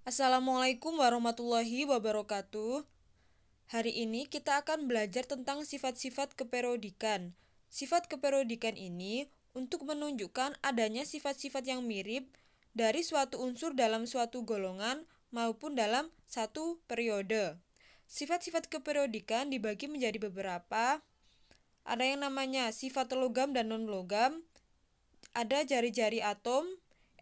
Assalamualaikum warahmatullahi wabarakatuh. Hari ini kita akan belajar tentang sifat-sifat keperiodikan. Sifat keperiodikan ini untuk menunjukkan adanya sifat-sifat yang mirip dari suatu unsur dalam suatu golongan maupun dalam satu periode. Sifat-sifat keperiodikan dibagi menjadi beberapa. Ada yang namanya sifat logam dan non-logam, ada jari-jari atom,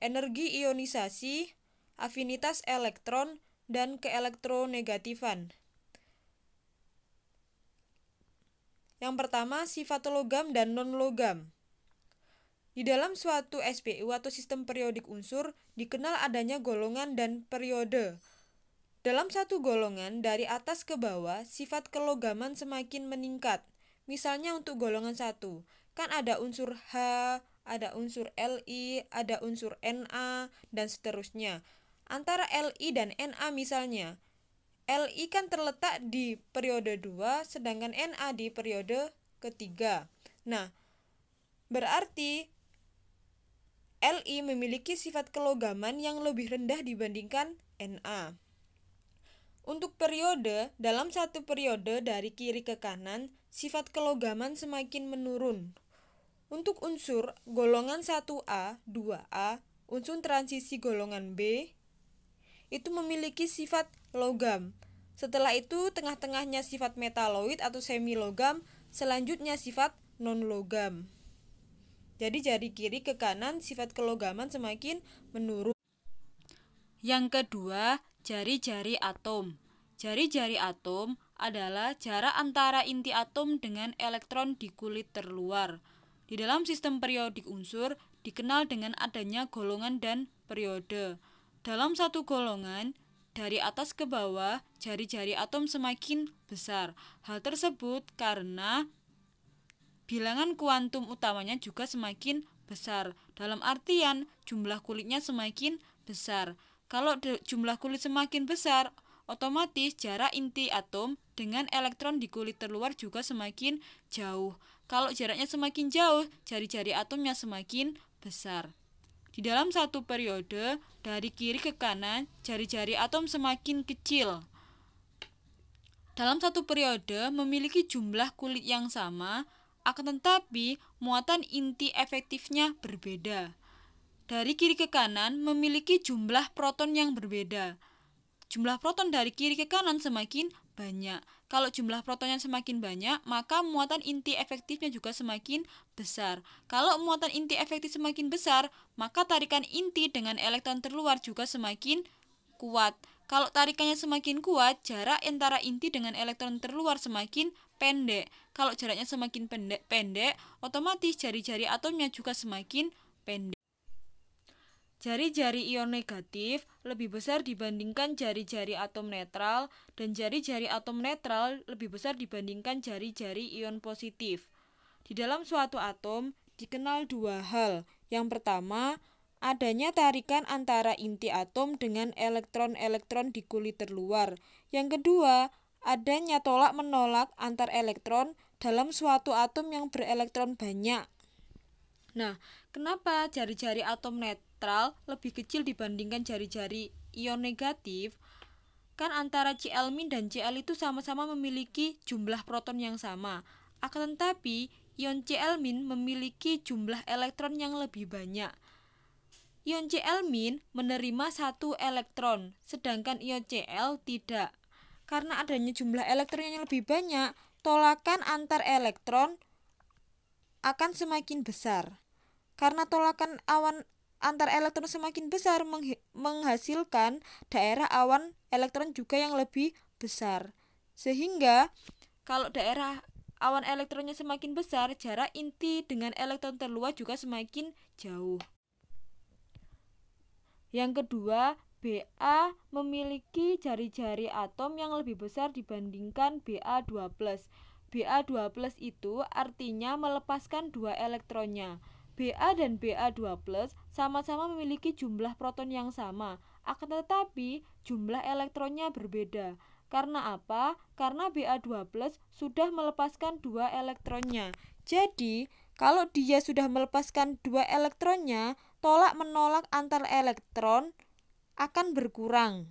energi ionisasi, afinitas elektron, dan keelektronegatifan. Yang pertama, sifat logam dan non-logam. Di dalam suatu SPU atau sistem periodik unsur, dikenal adanya golongan dan periode. Dalam satu golongan, dari atas ke bawah, sifat kelogaman semakin meningkat. Misalnya untuk golongan 1, kan ada unsur H, ada unsur Li, ada unsur Na, dan seterusnya. Antara Li dan Na misalnya, Li kan terletak di periode 2, sedangkan Na di periode ketiga. Nah, berarti Li memiliki sifat kelogaman yang lebih rendah dibandingkan Na. Untuk periode, dalam satu periode dari kiri ke kanan, sifat kelogaman semakin menurun. Untuk unsur golongan 1A, 2A, unsur transisi golongan B, itu memiliki sifat logam. Setelah itu, tengah-tengahnya sifat metaloid atau semilogam, selanjutnya sifat non-logam. Jadi jari kiri ke kanan, sifat kelogaman semakin menurun. Yang kedua, jari-jari atom. Jari-jari atom adalah jarak antara inti atom dengan elektron di kulit terluar. Di dalam sistem periodik unsur dikenal dengan adanya golongan dan periode. Dalam satu golongan, dari atas ke bawah, jari-jari atom semakin besar. Hal tersebut karena bilangan kuantum utamanya juga semakin besar. Dalam artian, jumlah kulitnya semakin besar. Kalau jumlah kulit semakin besar, otomatis jarak inti atom dengan elektron di kulit terluar juga semakin jauh. Kalau jaraknya semakin jauh, jari-jari atomnya semakin besar. Di dalam satu periode, dari kiri ke kanan, jari-jari atom semakin kecil. Dalam satu periode memiliki jumlah kulit yang sama, akan tetapi muatan inti efektifnya berbeda. Dari kiri ke kanan memiliki jumlah proton yang berbeda. Jumlah proton dari kiri ke kanan semakin banyak. Kalau jumlah protonnya semakin banyak, maka muatan inti efektifnya juga semakin besar. Kalau muatan inti efektif semakin besar, maka tarikan inti dengan elektron terluar juga semakin kuat. Kalau tarikannya semakin kuat, jarak antara inti dengan elektron terluar semakin pendek. Kalau jaraknya semakin pendek, otomatis jari-jari atomnya juga semakin pendek. Jari-jari ion negatif lebih besar dibandingkan jari-jari atom netral, dan jari-jari atom netral lebih besar dibandingkan jari-jari ion positif. Di dalam suatu atom dikenal dua hal. Yang pertama, adanya tarikan antara inti atom dengan elektron-elektron di kulit terluar. Yang kedua, adanya tolak-menolak antar elektron dalam suatu atom yang berelektron banyak. Nah, kenapa jari-jari atom netral lebih kecil dibandingkan jari-jari ion negatif? Kan antara Cl- dan Cl itu sama-sama memiliki jumlah proton yang sama. Akan tetapi, ion Cl- memiliki jumlah elektron yang lebih banyak. Ion Cl- menerima satu elektron, sedangkan ion Cl tidak. Karena adanya jumlah elektron yang lebih banyak, tolakan antar elektron akan semakin besar. Karena tolakan awan antar elektron semakin besar menghasilkan daerah awan elektron juga yang lebih besar. Sehingga kalau daerah awan elektronnya semakin besar, jarak inti dengan elektron terluar juga semakin jauh. Yang kedua, Ba memiliki jari-jari atom yang lebih besar dibandingkan Ba2+. Ba2+ itu artinya melepaskan dua elektronnya. Ba dan Ba2+ sama-sama memiliki jumlah proton yang sama, akan tetapi jumlah elektronnya berbeda. Karena apa? Karena Ba2+ sudah melepaskan dua elektronnya. Jadi, kalau dia sudah melepaskan dua elektronnya, tolak menolak antar elektron akan berkurang.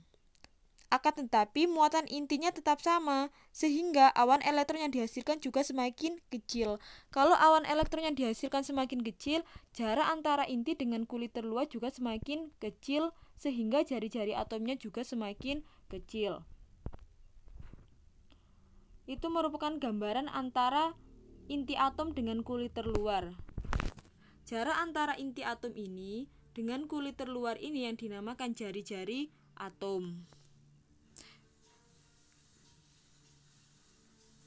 Akan tetapi muatan intinya tetap sama, sehingga awan elektron yang dihasilkan juga semakin kecil. Kalau awan elektron yang dihasilkan semakin kecil, jarak antara inti dengan kulit terluar juga semakin kecil, sehingga jari-jari atomnya juga semakin kecil. Itu merupakan gambaran antara inti atom dengan kulit terluar. Jarak antara inti atom ini dengan kulit terluar ini yang dinamakan jari-jari atom.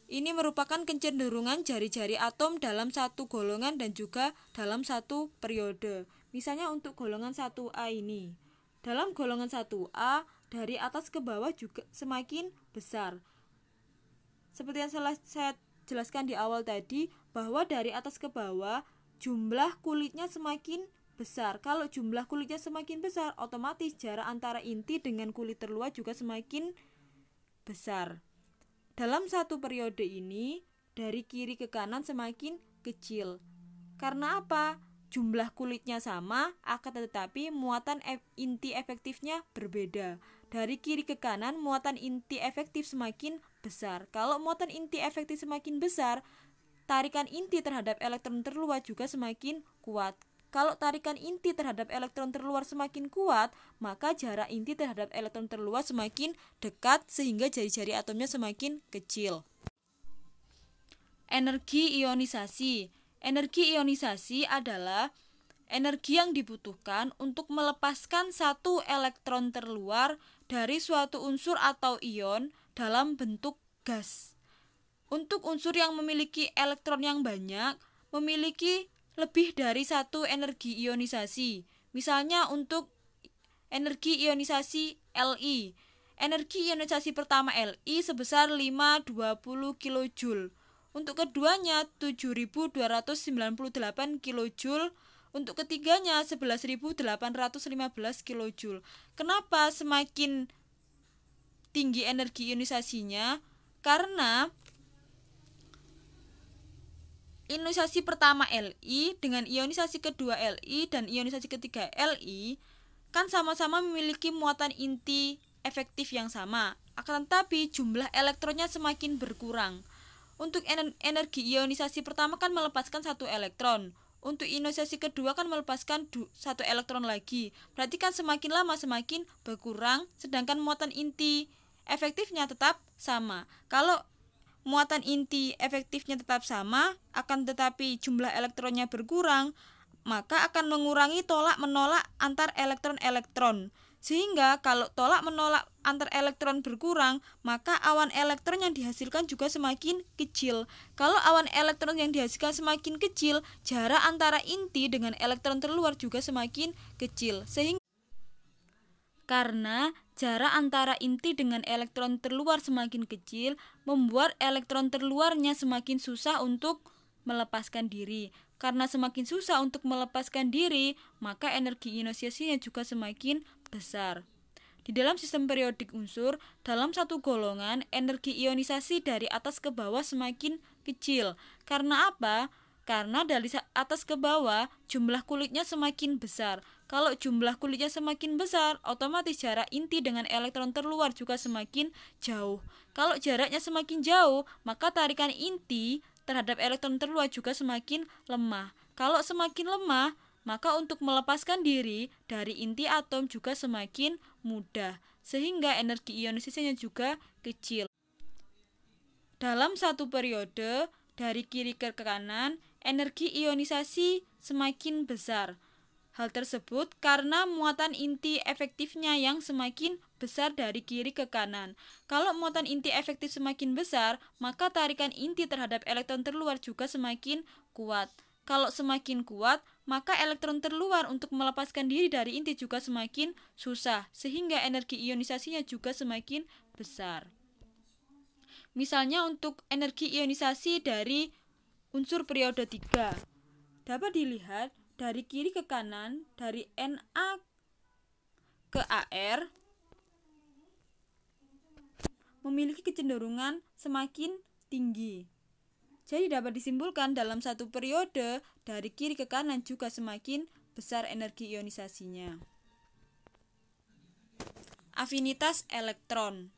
Ini merupakan kecenderungan jari-jari atom dalam satu golongan dan juga dalam satu periode. Misalnya untuk golongan 1A ini. Dalam golongan 1A, dari atas ke bawah juga semakin besar. Seperti yang saya jelaskan di awal tadi, bahwa dari atas ke bawah, jumlah kulitnya semakin besar. Kalau jumlah kulitnya semakin besar, otomatis jarak antara inti dengan kulit terluar juga semakin besar. Dalam satu periode ini, dari kiri ke kanan semakin kecil. Karena apa? Jumlah kulitnya sama, akan tetapi muatan inti efektifnya berbeda. Dari kiri ke kanan, muatan inti efektif semakin besar. Kalau muatan inti efektif semakin besar, tarikan inti terhadap elektron terluar juga semakin kuat. Kalau tarikan inti terhadap elektron terluar semakin kuat, maka jarak inti terhadap elektron terluar semakin dekat sehingga jari-jari atomnya semakin kecil. Energi ionisasi. Energi ionisasi adalah energi yang dibutuhkan untuk melepaskan satu elektron terluar dari suatu unsur atau ion dalam bentuk gas. Untuk unsur yang memiliki elektron yang banyak, memiliki lebih dari satu energi ionisasi. Misalnya untuk energi ionisasi Li. Energi ionisasi pertama Li sebesar 520 kJ. Untuk keduanya 7298 kJ. Untuk ketiganya 11.815 kJ. Kenapa semakin tinggi energi ionisasinya? Karena ionisasi pertama Li dengan ionisasi kedua Li dan ionisasi ketiga Li kan sama-sama memiliki muatan inti efektif yang sama. Akan tetapi jumlah elektronnya semakin berkurang. Untuk energi ionisasi pertama kan melepaskan satu elektron. Untuk ionisasi kedua kan melepaskan satu elektron lagi. Berarti kan semakin lama semakin berkurang, sedangkan muatan inti efektifnya tetap sama. Kalau muatan inti efektifnya tetap sama, akan tetapi jumlah elektronnya berkurang, maka akan mengurangi tolak-menolak antar elektron-elektron. Sehingga kalau tolak-menolak antar elektron berkurang, maka awan elektron yang dihasilkan juga semakin kecil. Kalau awan elektron yang dihasilkan semakin kecil, jarak antara inti dengan elektron terluar juga semakin kecil. Karena jarak antara inti dengan elektron terluar semakin kecil, membuat elektron terluarnya semakin susah untuk melepaskan diri. Karena semakin susah untuk melepaskan diri, maka energi ionisasinya juga semakin besar. Di dalam sistem periodik unsur, dalam satu golongan, energi ionisasi dari atas ke bawah semakin kecil. Karena apa? Karena dari atas ke bawah, jumlah kulitnya semakin besar. Kalau jumlah kulitnya semakin besar, otomatis jarak inti dengan elektron terluar juga semakin jauh. Kalau jaraknya semakin jauh, maka tarikan inti terhadap elektron terluar juga semakin lemah. Kalau semakin lemah, maka untuk melepaskan diri dari inti atom juga semakin mudah, sehingga energi ionisasinya juga kecil. Dalam satu periode, dari kiri ke kanan, energi ionisasi semakin besar. Hal tersebut karena muatan inti efektifnya yang semakin besar dari kiri ke kanan. Kalau muatan inti efektif semakin besar, maka tarikan inti terhadap elektron terluar juga semakin kuat. Kalau semakin kuat, maka elektron terluar untuk melepaskan diri dari inti juga semakin susah, sehingga energi ionisasinya juga semakin besar. Misalnya untuk energi ionisasi dari unsur periode 3, dapat dilihat dari kiri ke kanan, dari Na ke Ar, memiliki kecenderungan semakin tinggi. Jadi dapat disimpulkan dalam satu periode, dari kiri ke kanan juga semakin besar energi ionisasinya. afinitas elektron,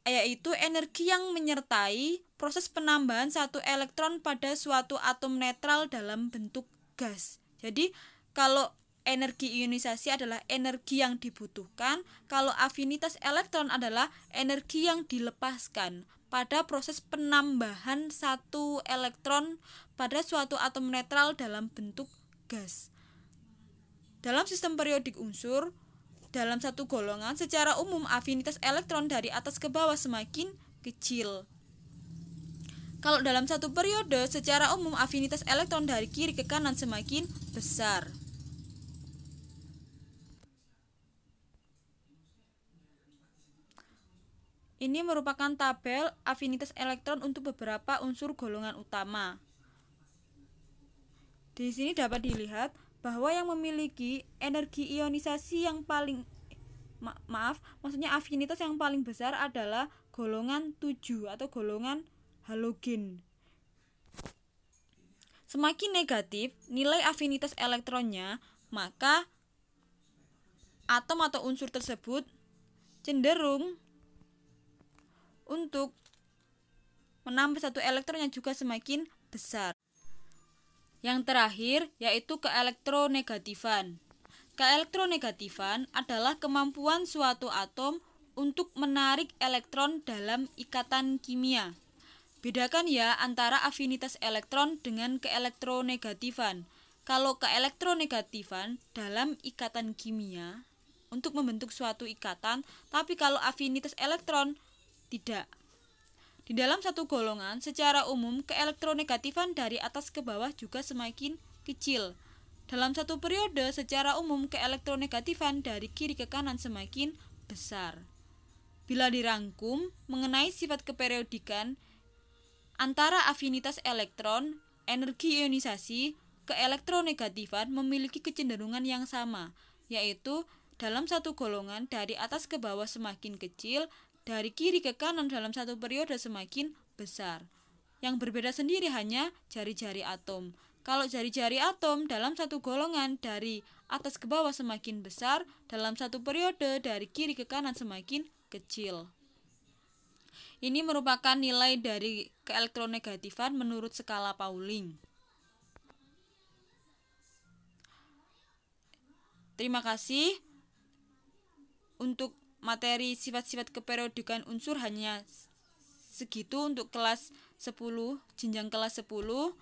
yaitu energi yang menyertai proses penambahan satu elektron pada suatu atom netral dalam bentuk gas. Jadi kalau energi ionisasi adalah energi yang dibutuhkan, kalau afinitas elektron adalah energi yang dilepaskan pada proses penambahan satu elektron pada suatu atom netral dalam bentuk gas. Dalam sistem periodik unsur, dalam satu golongan, secara umum afinitas elektron dari atas ke bawah semakin kecil. Kalau dalam satu periode, secara umum afinitas elektron dari kiri ke kanan semakin besar. Ini merupakan tabel afinitas elektron untuk beberapa unsur golongan utama. Di sini dapat dilihat bahwa yang memiliki energi ionisasi yang paling maksudnya afinitas yang paling besar adalah golongan 7 atau golongan halogen. Semakin negatif nilai afinitas elektronnya, maka atom atau unsur tersebut cenderung untuk menambah satu elektron yang juga semakin besar. Yang terakhir yaitu keelektronegatifan. Keelektronegatifan adalah kemampuan suatu atom untuk menarik elektron dalam ikatan kimia. Bedakan ya antara afinitas elektron dengan keelektronegatifan. Kalau keelektronegatifan dalam ikatan kimia untuk membentuk suatu ikatan, tapi kalau afinitas elektron tidak. Di dalam satu golongan, secara umum keelektronegatifan dari atas ke bawah juga semakin kecil. Dalam satu periode, secara umum keelektronegatifan dari kiri ke kanan semakin besar. Bila dirangkum mengenai sifat keperiodikan antara afinitas elektron, energi ionisasi, keelektronegatifan memiliki kecenderungan yang sama, yaitu dalam satu golongan dari atas ke bawah semakin kecil, dari kiri ke kanan dalam satu periode semakin besar. Yang berbeda sendiri hanya jari-jari atom. Kalau jari-jari atom dalam satu golongan dari atas ke bawah semakin besar, dalam satu periode dari kiri ke kanan semakin kecil. Ini merupakan nilai dari keelektronegatifan menurut skala Pauling. Terima kasih. Untuk materi sifat-sifat keperiodikan unsur hanya segitu untuk kelas 10, jenjang kelas 10.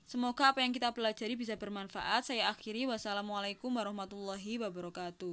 Semoga apa yang kita pelajari bisa bermanfaat. Saya akhiri. Wassalamualaikum warahmatullahi wabarakatuh.